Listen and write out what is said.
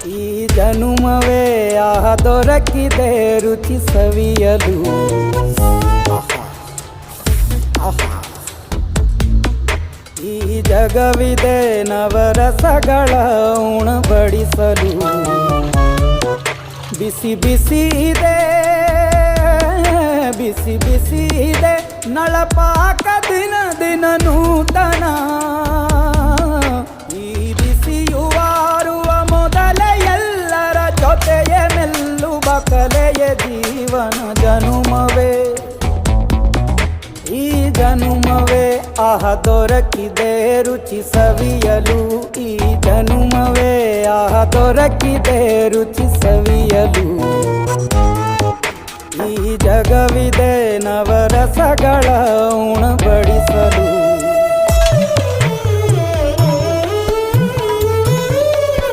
ಈ ಜನುಮವೇ ಆಹ ದೊರಕಿದೆ ರುಚಿ ಸವಿಯಲು. ಈ ಜಗವಿದೆ ನವರಸಗಳ ಉಣಬಡಿಸಲು. ಬಿಸಿ ಬಿಸಿ ಇದೆ, ಬಿಸಿ ಬಿಸಿ ಇದೆ ನಳಪಾಕ ದಿನ ದಿನ ನೂತನ. ಈ ಬಿಸಿಯುವಾರುವ ಮೊದಲೇ ಎಲ್ಲರ ಜೊತೆಯ ಮೆಲ್ಲುವ ಕಲೆಯ ಜೀವನ ಜನುಮವೇ. ಈ ಜನುಮವೇ ಆಹ ದೊರಕಿದೆ ರುಚಿ ಸವಿಯಲು. ಈ ಜನುಮವೇ ಆಹ ದೊರಕಿದೆ ರುಚಿ ಸವಿಯಲು. ಈ ಜಗವಿದೆ ನವರಸಗಳ ಉಣಬಡಿಸಲು.